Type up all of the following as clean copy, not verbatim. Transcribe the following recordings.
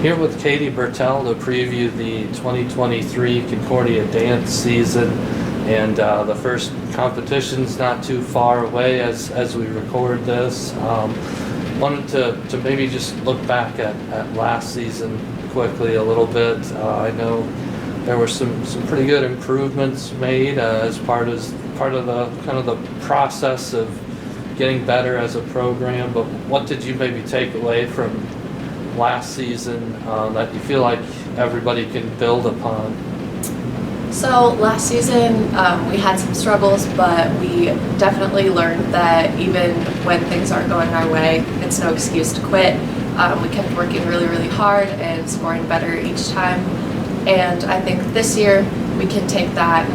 Here with Katie Birtell to preview the 2023 Concordia Dance season, and the first competition's not too far away as we record this. Wanted to maybe just look back at last season quickly a little bit. I know there were some pretty good improvements made as part of the kind of the process of getting better as a program. But what did you maybe take away from last season that you feel like everybody can build upon? So last season we had some struggles, but we definitely learned that even when things aren't going our way, it's no excuse to quit. We kept working really, really hard and scoring better each time. And I think this year we can take that.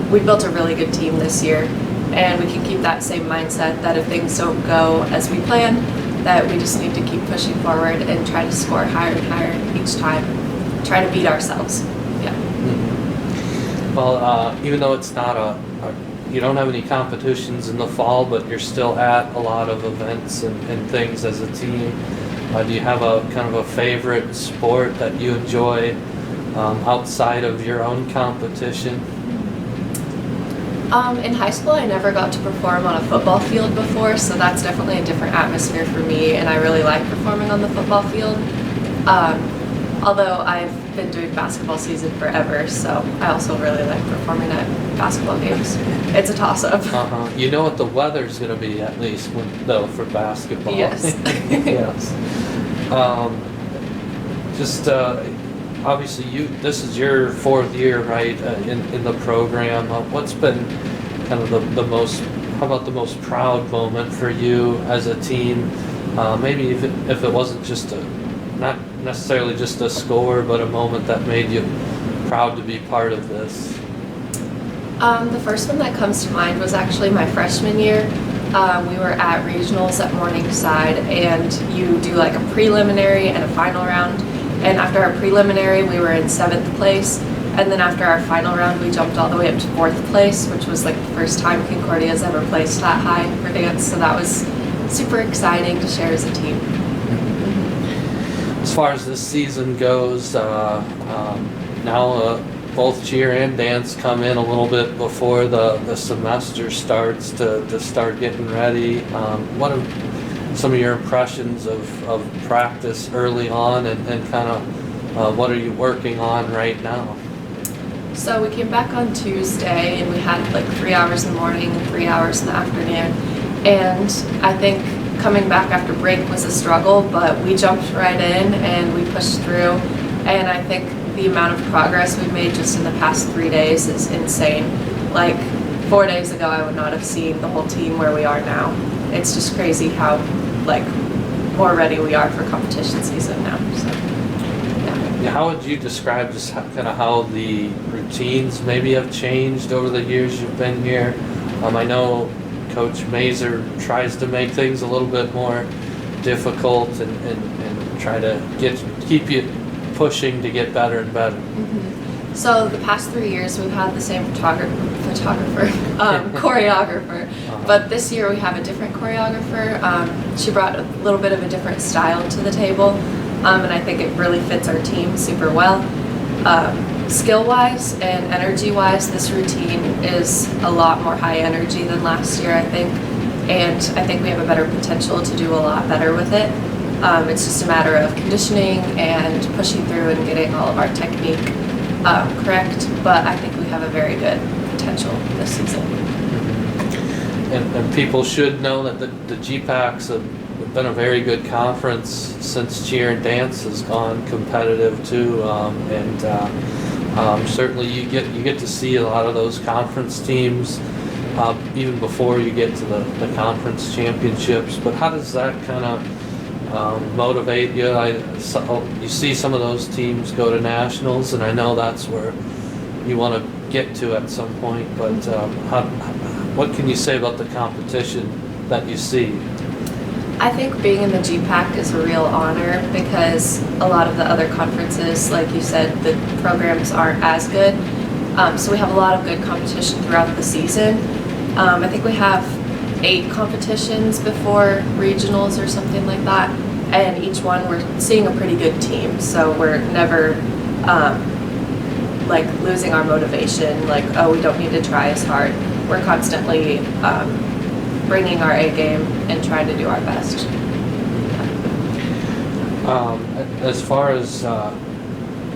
We built a really good team this year, and we can keep that same mindset that if things don't go as we plan, that we just need to keep pushing forward and try to score higher and higher each time. Try to beat ourselves. Yeah. Mm-hmm. Well, even though it's not you don't have any competitions in the fall, but you're still at a lot of events and things as a team. Do you have a kind of a favorite sport that you enjoy outside of your own competition? In high school, I never got to perform on a football field before, so that's definitely a different atmosphere for me, and I really like performing on the football field. Although I've been doing basketball season forever, so I also really like performing at basketball games. It's a toss-up. You know what the weather's going to be, at least, though, for basketball. Yes. Yes. Obviously, this is your fourth year, right, in the program. What's been kind of the most proud moment for you as a team? Maybe if it wasn't just not necessarily just a score, but a moment that made you proud to be part of this. The first one that comes to mind was actually my freshman year. We were at regionals at Morningside, and you do like a preliminary and a final round. And after our preliminary, we were in 7th place. And then after our final round, we jumped all the way up to 4th place, which was like the first time Concordia has ever placed that high for dance. So that was super exciting to share as a team. As far as this season goes, now both cheer and dance come in a little bit before the semester starts to start getting ready. What are some of your impressions of practice early on, and kind of what are you working on right now? So we came back on Tuesday, and we had like 3 hours in the morning and 3 hours in the afternoon. And I think coming back after break was a struggle, but we jumped right in and we pushed through. And I think the amount of progress we've made just in the past 3 days is insane. Like 4 days ago, I would not have seen the whole team where we are now. It's just crazy how more ready we are for competition season now. So, yeah. How would you describe just kind of how the routines maybe have changed over the years you've been here? I know Coach Mazer tries to make things a little bit more difficult and try to keep you pushing to get better and better. Mm-hmm. So the past 3 years we've had the same photographer, choreographer, but this year we have a different choreographer. She brought a little bit of a different style to the table, and I think it really fits our team super well. Skill-wise and energy-wise, this routine is a lot more high energy than last year, I think, and I think we have a better potential to do a lot better with it. It's just a matter of conditioning and pushing through and getting all of our technique correct, but I think we have a very good potential this season. And people should know that the GPACs have been a very good conference since cheer and dance has gone competitive too, certainly you get to see a lot of those conference teams even before you get to the conference championships. But how does that kind of motivate you? You see some of those teams go to nationals, and I know that's where you want to get to at some point, but what can you say about the competition that you see? I think being in the GPAC is a real honor because a lot of the other conferences, like you said, the programs aren't as good. So we have a lot of good competition throughout the season. I think we have 8 competitions before regionals or something like that. and each one we're seeing a pretty good team, so we're never like losing our motivation, like, oh, we don't need to try as hard. We're constantly bringing our A game and trying to do our best. As far as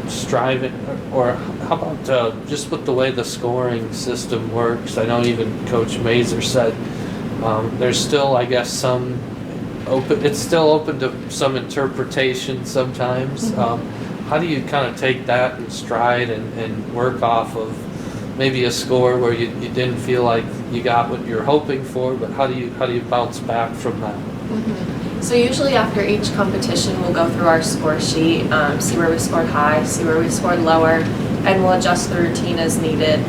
striving, or how about just with the way the scoring system works? I know even Coach Mazer said there's still, I guess, some open. It's still open to some interpretation sometimes. How do you kind of take that in stride and work off of maybe a score where you didn't feel like you got what you're hoping for, but how do you bounce back from that? So usually after each competition, we'll go through our score sheet, see where we scored high, see where we scored lower, and we'll adjust the routine as needed,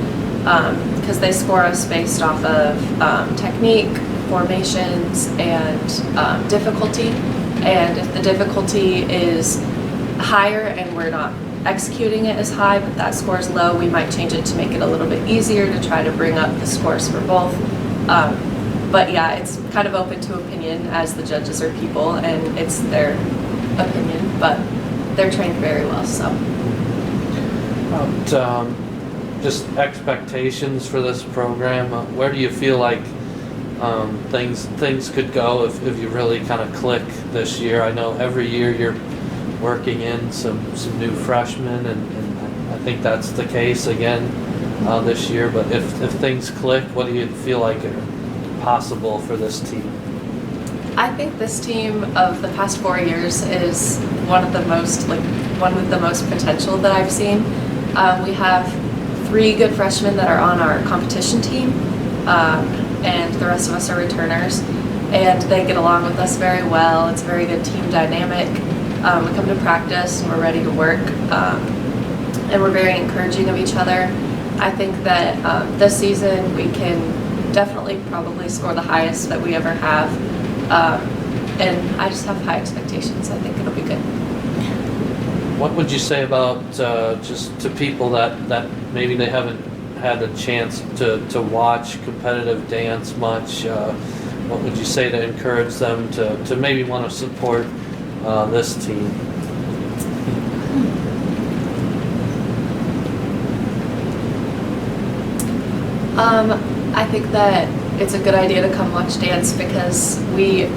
because they score us based off of technique, formations, and difficulty. And if the difficulty is higher and we're not executing it as high, but that score is low, we might change it to make it a little bit easier to try to bring up the scores for both. But yeah, it's kind of open to opinion, as the judges are people and it's their opinion, but they're trained very well, so. Just expectations for this program, where do you feel like things could go if you really kind of click this year? I know every year you're working in some new freshmen, and I think that's the case again this year, but if things click, what do you feel like are possible for this team? I think this team of the past 4 years is one with the most potential that I've seen. We have 3 good freshmen that are on our competition team, and the rest of us are returners, and they get along with us very well. It's a very good team dynamic. We come to practice and we're ready to work, and we're very encouraging of each other. I think that this season we can definitely probably score the highest that we ever have, and I just have high expectations. I think it'll be good. What would you say about just to people that maybe they haven't had a chance to watch competitive dance much? What would you say to encourage them to maybe want to support this team? I think that it's a good idea to come watch dance, because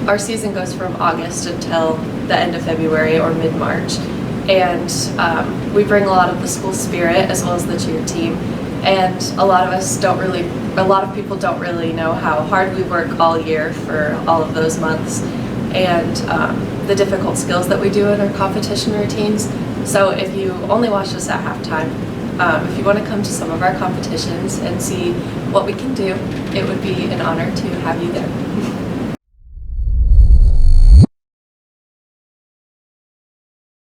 our season goes from August until the end of February or mid-March, and we bring a lot of the school spirit as well as the cheer team, and a lot of people don't really know how hard we work all year for all of those months, and the difficult skills that we do in our competition routines. So if you only watch us at halftime, if you want to come to some of our competitions and see what we can do, it would be an honor to have you there.